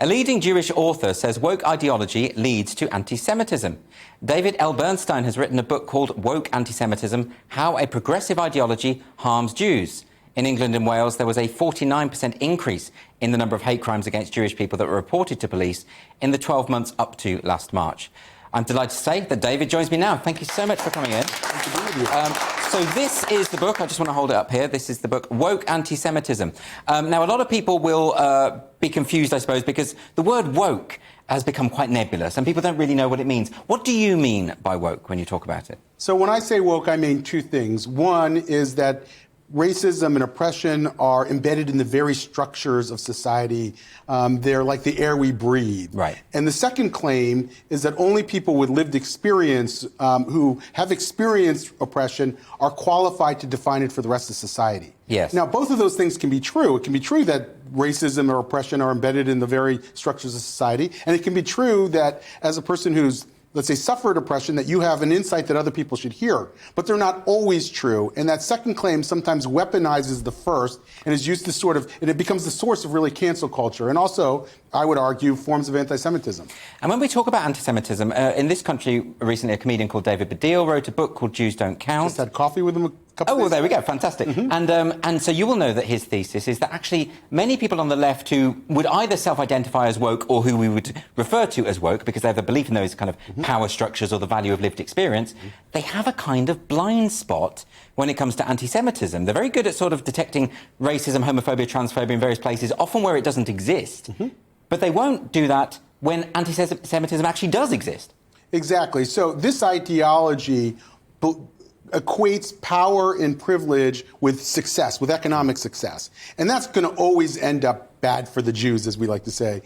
A leading Jewish author says woke ideology leads to anti-Semitism. David L Bernstein has written a book called Woke Anti-Semitism: How a Progressive Ideology Harms Jews. In England and Wales, there was a 49% increase in the number of hate crimes against Jewish people that were reported to police in the 12 months up to last March. I'm delighted to say that David joins me now. Thank you so much for coming in. Thank you for being here. So this is the book. I just want to hold it up here. This is the book, Woke Anti-Semitism. Now, a lot of people will be confused, I suppose, because the word woke has become quite nebulous and people don't really know what it means. What do you mean by woke when you talk about it? So when I say woke, I mean two things. One is that racism and oppression are embedded in the very structures of society. They're like the air we breathe. Right. And the second claim is that only people with lived experience who have experienced oppression are qualified to define it for the rest of society. Yes. Now, both of those things can be true. It can be true that racism or oppression are embedded in the very structures of society. And it can be true that as a person who's, let's say, suffered oppression, that you have an insight that other people should hear. But they're not always true. And that second claim sometimes weaponizes the first and is used to sort of, and it becomes the source of really cancel culture. And also, I would argue, forms of anti-Semitism. And when we talk about anti-Semitism, in this country, recently a comedian called David L wrote a book called Jews Don't Count. Just had coffee with him a couple well, days there we go. Fantastic. Mm-hmm. And so you will know that his thesis is that actually many people on the left who would either self-identify as woke or who we would refer to as woke because they have a belief in those kind of power structures or the value of lived experience, they have a kind of blind spot when it comes to anti-Semitism. They're very good at sort of detecting racism, homophobia, transphobia in various places, often where it doesn't exist. But they won't do that when anti-Semitism actually does exist. Exactly. So this ideology equates power and privilege with success, with economic success. And that's going to always end up bad for the Jews, as we like to say.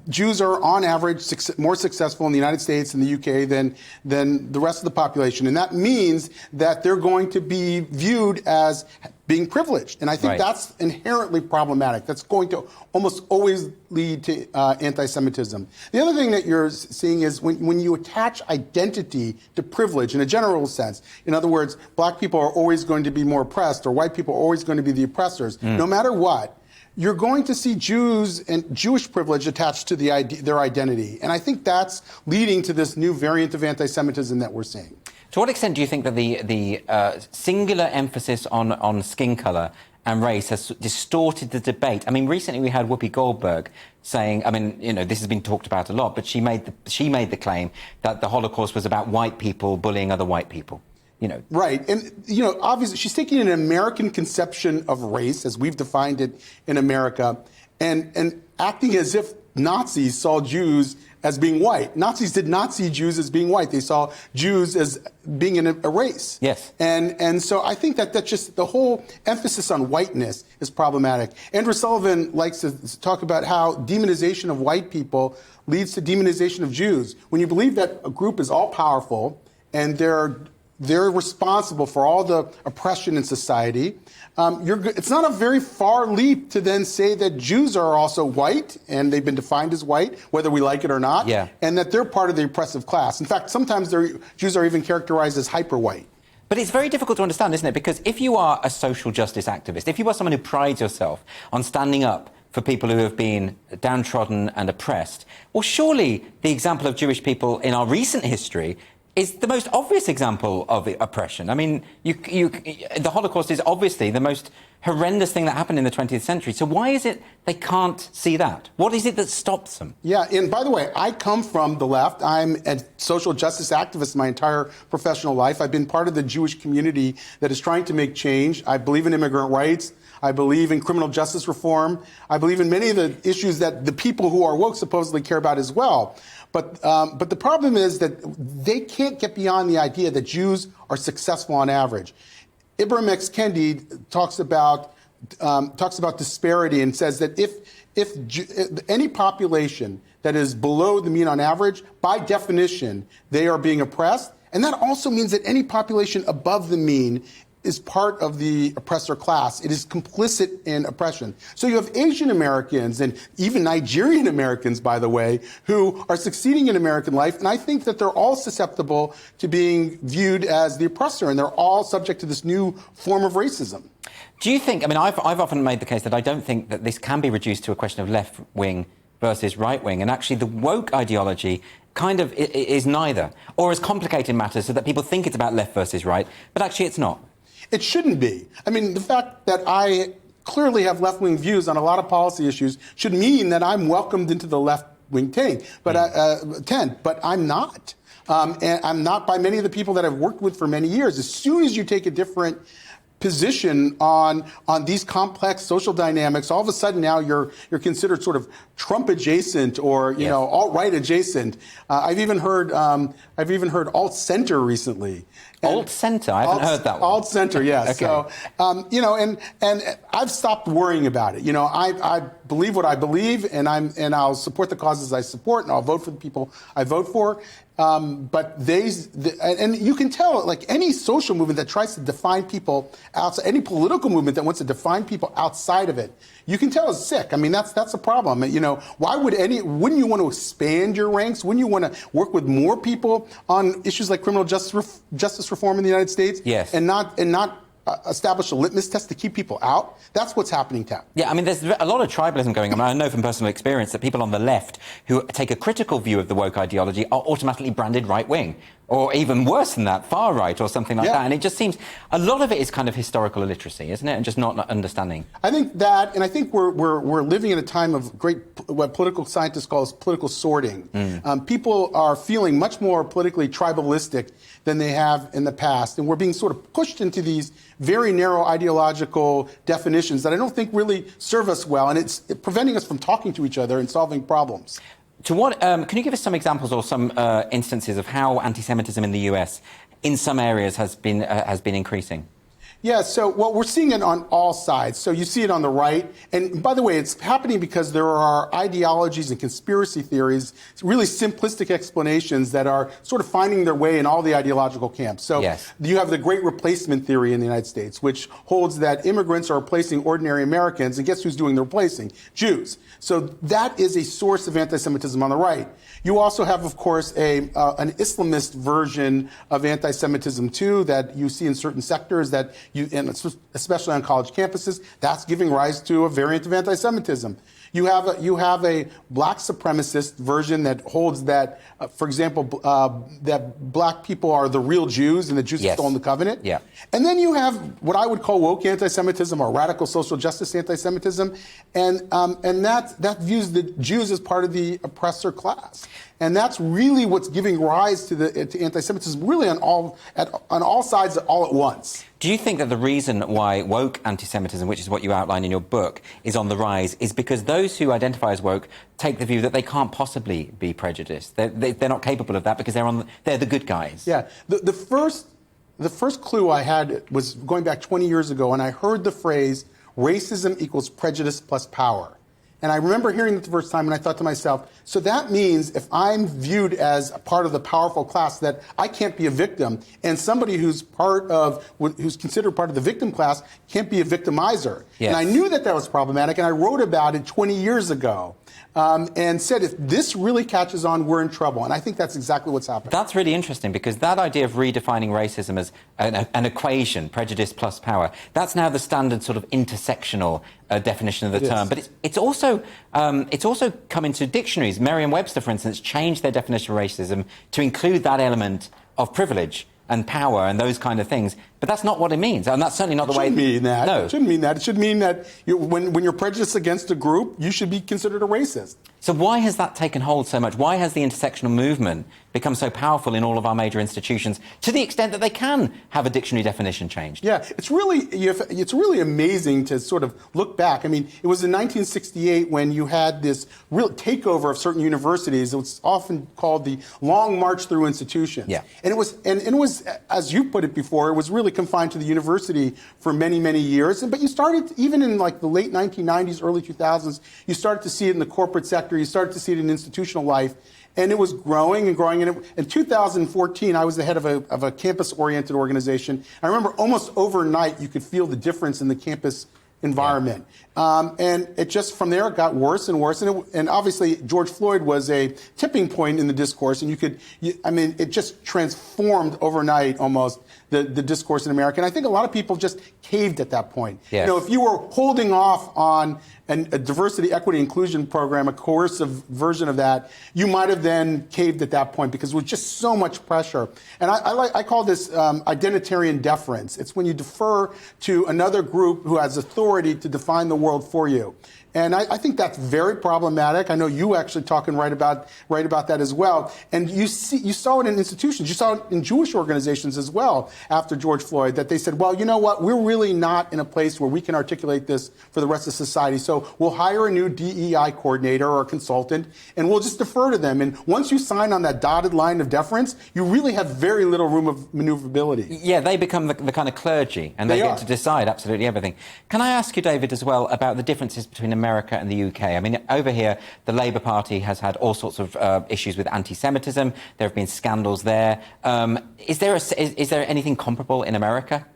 Jews are, on average, more successful in the United States and the UK than the rest of the population. And that means that they're going to be viewed as being privileged. And I think that's inherently problematic. That's going to almost always lead to anti-Semitism. The other thing that you're seeing is when you attach identity to privilege in a general sense, in other words, black people are always going to be more oppressed or white people are always going to be the oppressors, no matter what, you're going to see Jews and Jewish privilege attached to their identity. And I think that's leading to this new variant of anti-Semitism that we're seeing. To what extent do you think that the singular emphasis on skin colour and race has distorted the debate? I mean, recently we had Whoopi Goldberg saying, I mean, you know, this has been talked about a lot, but she made the claim that the Holocaust was about white people bullying other white people. You know. Right. And, you know, obviously she's taking an American conception of race, as we've defined it in America, and acting as if Nazis saw Jews as being white. Nazis did not see Jews as being white. They saw Jews as being a race. Yes. And so I think that just the whole emphasis on whiteness is problematic. Andrew Sullivan likes to talk about how demonization of white people leads to demonization of Jews. When you believe that a group is all powerful and they're responsible for all the oppression in society, it's not a very far leap to then say that Jews are also white, and they've been defined as white, whether we like it or not, and that they're part of the oppressive class. In fact, sometimes Jews are even characterized as hyper-white. But it's very difficult to understand, isn't it? Because if you are a social justice activist, if you are someone who prides yourself on standing up for people who have been downtrodden and oppressed, well, surely the example of Jewish people in our recent history is the most obvious example of oppression. I mean, the Holocaust is obviously the most horrendous thing that happened in the 20th century. So why is it they can't see that? What is it that stops them? Yeah, and by the way, I come from the left. I'm a social justice activist my entire professional life. I've been part of the Jewish community that is trying to make change. I believe in immigrant rights. I believe in criminal justice reform. I believe in many of the issues that the people who are woke supposedly care about as well. But the problem is that they can't get beyond the idea that Jews are successful on average. Ibram X. Kendi talks about disparity and says that if any population that is below the mean on average, by definition, they are being oppressed. And that also means that any population above the mean is part of the oppressor class. It is complicit in oppression. So you have Asian Americans and even Nigerian Americans, by the way, who are succeeding in American life. And I think that they're all susceptible to being viewed as the oppressor, and they're all subject to this new form of racism. Do you think, I mean, I've often made the case that I don't think that this can be reduced to a question of left-wing versus right-wing, and actually the woke ideology kind of is neither, or has complicated matters so that people think it's about left versus right, but actually it's not. It shouldn't be. I mean, the fact that I clearly have left-wing views on a lot of policy issues should mean that I'm welcomed into the left-wing tent, but I'm not. And I'm not by many of the people that I've worked with for many years. As soon as you take a different position on these complex social dynamics, all of a sudden now you're considered sort of Trump adjacent or alt-right adjacent. I've even heard alt-center recently. Alt-center? I haven't heard that one. Alt-center, yes. Okay. So, and I've stopped worrying about it. I believe what I believe, and I'll support the causes I support, and I'll vote for the people I vote for. But and you can tell, like any social movement that tries to define people outside, any political movement that wants to define people outside of it, you can tell is sick. I mean, that's a problem. Why wouldn't you want to expand your ranks? Wouldn't you want to work with more people on issues like criminal justice reform in the United States? Yes. And not establish a litmus test to keep people out? That's what's happening, Tab. Yeah, I mean, there's a lot of tribalism going on. I know from personal experience that people on the left who take a critical view of the woke ideology are automatically branded right-wing, or even worse than that, far-right or something like that. And it just seems a lot of it is kind of historical illiteracy, isn't it? And just not understanding. I think that, and I think we're living in a time of what political scientists call political sorting. People are feeling much more politically tribalistic than they have in the past, and we're being sort of pushed into these very narrow ideological definitions that I don't think really serve us well, and it's preventing us from talking to each other and solving problems. To what can you give us some examples or some instances of how anti-Semitism in the US, in some areas, has been increasing? Yeah, so we're seeing it on all sides. So you see it on the right. And by the way, it's happening because there are ideologies and conspiracy theories, really simplistic explanations that are sort of finding their way in all the ideological camps. So you have the Great Replacement theory in the United States, which holds that immigrants are replacing ordinary Americans. And guess who's doing the replacing? Jews. So that is a source of anti-Semitism on the right. You also have, of course, an Islamist version of anti-Semitism, too, that you see in certain sectors, and especially on college campuses. That's giving rise to a variant of anti-Semitism. You have a black supremacist version that holds that, for example, that black people are the real Jews and the Jews have stolen the covenant. Yeah. And then you have what I would call woke anti-Semitism or radical social justice anti-Semitism, and that views the Jews as part of the oppressor class. And that's really what's giving rise to anti-Semitism, really on all sides, all at once. Do you think that the reason why woke anti-Semitism, which is what you outline in your book, is on the rise, is because those who identify as woke take the view that they can't possibly be prejudiced? They're not capable of that because they're the good guys. Yeah. The first clue I had was going back 20 years ago, and I heard the phrase, racism equals prejudice plus power. And I remember hearing it the first time, and I thought to myself, so that means if I'm viewed as a part of the powerful class, that I can't be a victim, and somebody who's considered part of the victim class can't be a victimizer. Yes. And I knew that was problematic, and I wrote about it 20 years ago. And said, if this really catches on, we're in trouble. And I think that's exactly what's happening. That's really interesting, because that idea of redefining racism as an equation, prejudice plus power, that's now the standard sort of intersectional definition of the term. But it's also come into dictionaries. Merriam-Webster, for instance, changed their definition of racism to include that element of privilege and power and those kind of things. But that's not what it means, and that's certainly not the way. It shouldn't mean that. No. It shouldn't mean that. It should mean that when you're prejudiced against a group, you should be considered a racist. So why has that taken hold so much? Why has the intersectional movement become so powerful in all of our major institutions to the extent that they can have a dictionary definition changed? Yeah, it's really amazing to sort of look back. I mean, it was in 1968 when you had this real takeover of certain universities. It was often called the Long March Through Institutions. Yeah. And it was, as you put it before, it was really confined to the university for many, many years. But you started, even in like the late 1990s, early 2000s, you started to see it in the corporate sector. You started to see it in institutional life. And it was growing and growing. And in 2014, I was the head of a campus-oriented organization. I remember almost overnight, you could feel the difference in the campus environment. And it just, from there, it got worse and worse. And obviously, George Floyd was a tipping point in the discourse. And it just transformed overnight almost the discourse in America. And I think a lot of people just caved at that point. Yes. If you were holding off on a diversity, equity, inclusion program, a coercive version of that, you might have then caved at that point because there was just so much pressure. And I call this identitarian deference. It's when you defer to another group who has authority to define the world for you. And I think that's very problematic. I know you actually talking right about that as well. And you saw it in institutions. You saw it in Jewish organizations as well after George Floyd, that they said, well, you know what? We're really not in a place where we can articulate this for the rest of society. So we'll hire a new DEI coordinator or consultant, and we'll just defer to them. And once you sign on that dotted line of deference, you really have very little room of maneuverability. Yeah, they become the kind of clergy, and they get to decide absolutely everything. Can I ask you, David, as well, about the differences between America and the UK? I mean, over here, the Labour Party has had all sorts of issues with anti-Semitism. There have been scandals there. Is there anything comparable in America?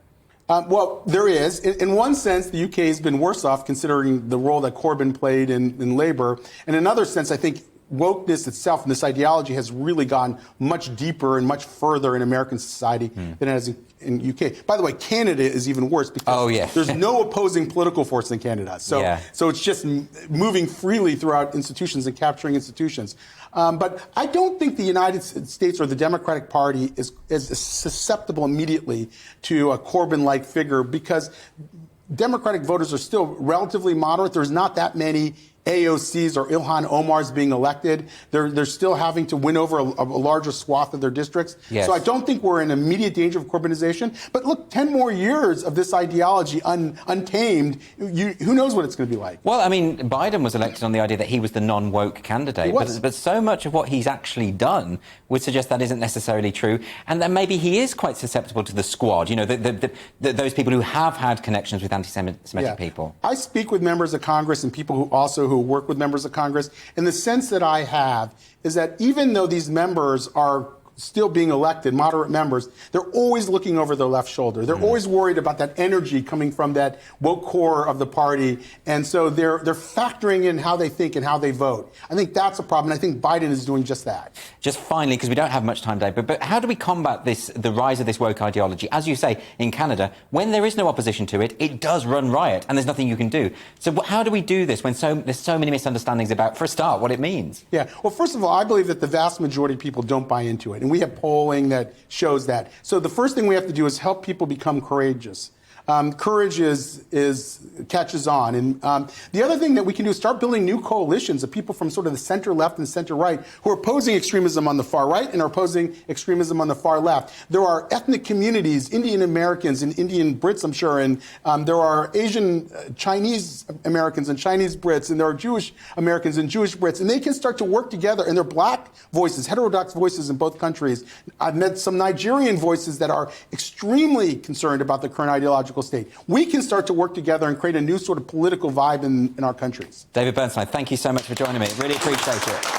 Well, there is. In one sense, the UK has been worse off considering the role that Corbyn played in Labour. In another sense, I think wokeness itself and this ideology has really gone much deeper and much further in American society than it has in UK. By the way, Canada is even worse because there's no opposing political force in Canada. So it's just moving freely throughout institutions and capturing institutions. But I don't think the United States or the Democratic Party is susceptible immediately to a Corbyn-like figure because Democratic voters are still relatively moderate. There's not that many AOCs or Ilhan Omars being elected. They're still having to win over a larger swath of their districts. Yes. So I don't think we're in immediate danger of Corbynization. But look, 10 more years of this ideology untamed, who knows what it's going to be like. Well, I mean, Biden was elected on the idea that he was the non-woke candidate. But so much of what he's actually done would suggest that isn't necessarily true. And that maybe he is quite susceptible to the squad, you know, those people who have had connections with anti-Semitic people. I speak with members of Congress and people who work with members of Congress, and the sense that I have is that even though these members are still being elected, moderate members, they're always looking over their left shoulder. They're always worried about that energy coming from that woke core of the party, and so they're factoring in how they think and how they vote. I think that's a problem, and I think Biden is doing just that. Just finally, because we don't have much time, David, but how do we combat the rise of this woke ideology? As you say, in Canada, when there is no opposition to it, it does run riot, and there's nothing you can do. So how do we do this when there's so many misunderstandings about, for a start, what it means? Yeah, well, first of all, I believe that the vast majority of people don't buy into it. And we have polling that shows that. So the first thing we have to do is help people become courageous. Courage catches on. And the other thing that we can do is start building new coalitions of people from sort of the center left and center right who are opposing extremism on the far right and are opposing extremism on the far left. There are ethnic communities, Indian Americans and Indian Brits, I'm sure, and there are Asian Chinese Americans and Chinese Brits, and there are Jewish Americans and Jewish Brits, and they can start to work together, and they're black voices, heterodox voices in both countries. I've met some Nigerian voices that are extremely concerned about the current ideological state. We can start to work together and create a new sort of political vibe in our countries. David Bernstein, thank you so much for joining me. Really appreciate it.